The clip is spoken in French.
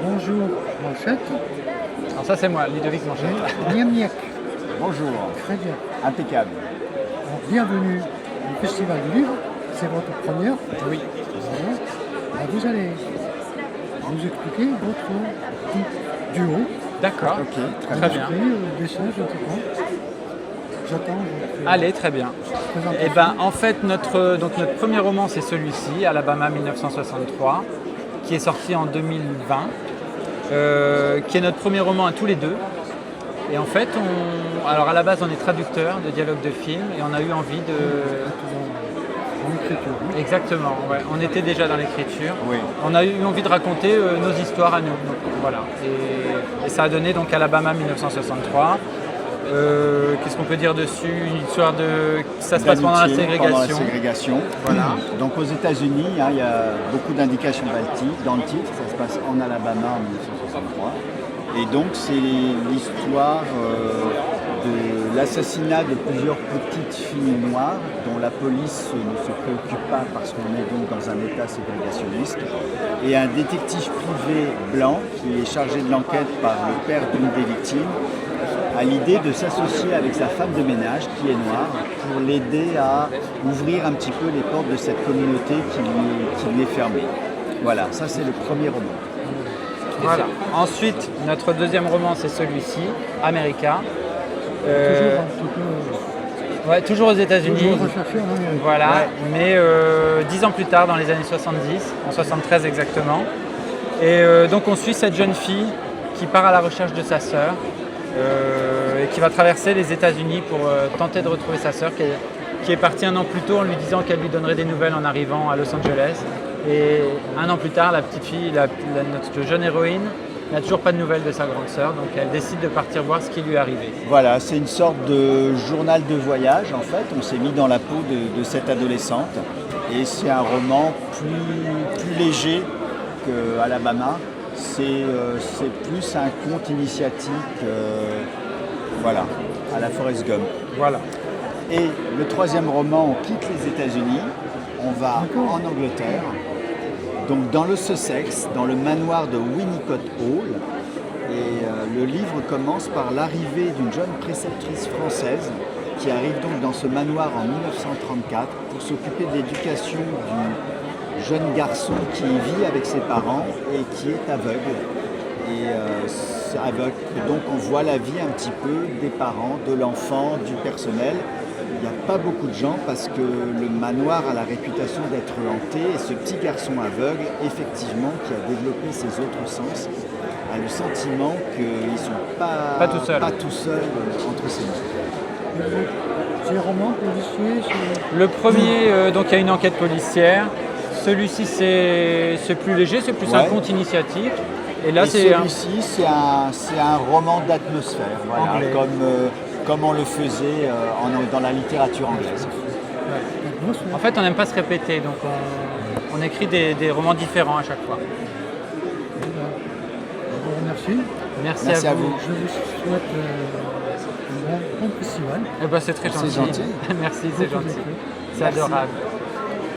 Bonjour, Manchette. Alors ça c'est moi, Ludovic Manchette. Miam Miak. Bonjour, Très bien. impeccable. Alors, bienvenue au Festival du Livre. C'est votre première. Oui. Voilà. Alors, vous allez nous expliquer votre duo. D'accord. Ok, très Très bien. bien. Dessin, je ne sais pas. J'attends votre Allez, très bien. présentation. Et ben en fait notre premier roman c'est celui-ci, Alabama 1963, qui est sorti en 2020, qui est notre premier roman à tous les deux. Et en fait, alors à la base on est traducteur de dialogue de film et on a eu envie de... En écriture. Exactement, ouais. On était déjà dans l'écriture. Oui. On a eu envie de raconter nos histoires à nous. Donc, voilà. Et ça a donné donc Alabama 1963. Qu'est-ce qu'on peut dire dessus? Une histoire de... Ça se passe pendant la D'amitié, ségrégation. pendant la ségrégation. Voilà. Donc aux États-Unis, il y a beaucoup d'indications dans le titre. Ça se passe en Alabama en 1963. Et donc c'est l'histoire de l'assassinat de plusieurs petites filles noires dont la police ne se préoccupe pas parce qu'on est donc dans un état ségrégationniste. Et un détective privé blanc qui est chargé de l'enquête par le père d'une des victimes a l'idée de s'associer avec sa femme de ménage qui est noire pour l'aider à ouvrir un petit peu les portes de cette communauté qui lui est fermée. Voilà, ça c'est le premier roman. Voilà. Ensuite, notre deuxième roman, c'est celui-ci, America. Toujours un petit peu. Ouais, toujours aux États-Unis. Toujours recherché en Amérique. Voilà, Ouais. mais 10 ans plus tard, dans les années 70, en 73 exactement. Et donc on suit cette jeune fille qui part à la recherche de sa sœur et qui va traverser les États-Unis pour tenter de retrouver sa sœur qui est partie un an plus tôt en lui disant qu'elle lui donnerait des nouvelles en arrivant à Los Angeles. Et un an plus tard, la petite fille, notre jeune héroïne, n'a toujours pas de nouvelles de sa grande sœur, donc elle décide de partir voir ce qui lui est arrivé. Voilà, c'est une sorte de journal de voyage en fait. On s'est mis dans la peau de cette adolescente et c'est un roman plus léger que Alabama. C'est plus un conte initiatique, voilà, à la Forrest Gump. Voilà. Et le troisième roman, on quitte les États-Unis, on va en Angleterre, donc dans le Sussex, dans le manoir de Winnicott Hall. Et le livre commence par l'arrivée d'une jeune préceptrice française qui arrive donc dans ce manoir en 1934 pour s'occuper de l'éducation du jeune garçon qui vit avec ses parents et qui est aveugle. Donc on voit la vie un petit peu des parents, de l'enfant, du personnel. Il n'y a pas beaucoup de gens parce que le manoir a la réputation d'être hanté et ce petit garçon aveugle, effectivement, qui a développé ses autres sens, a le sentiment qu'ils ne sont pas tout seuls entre ses mains. C'est un roman policier. Le premier, donc il y a une enquête policière. Celui-ci, c'est plus léger, c'est plus un conte initiatique. Et là, celui-ci, c'est un roman d'atmosphère, voilà, Anglais. comme on le faisait dans la littérature anglaise. En fait, on n'aime pas se répéter, donc on écrit des romans différents à chaque fois. Je vous remercie. Merci à vous. Je vous souhaite un bon festival. Eh ben, c'est très gentil. C'est gentil. Merci, c'est gentil. C'est Merci. adorable.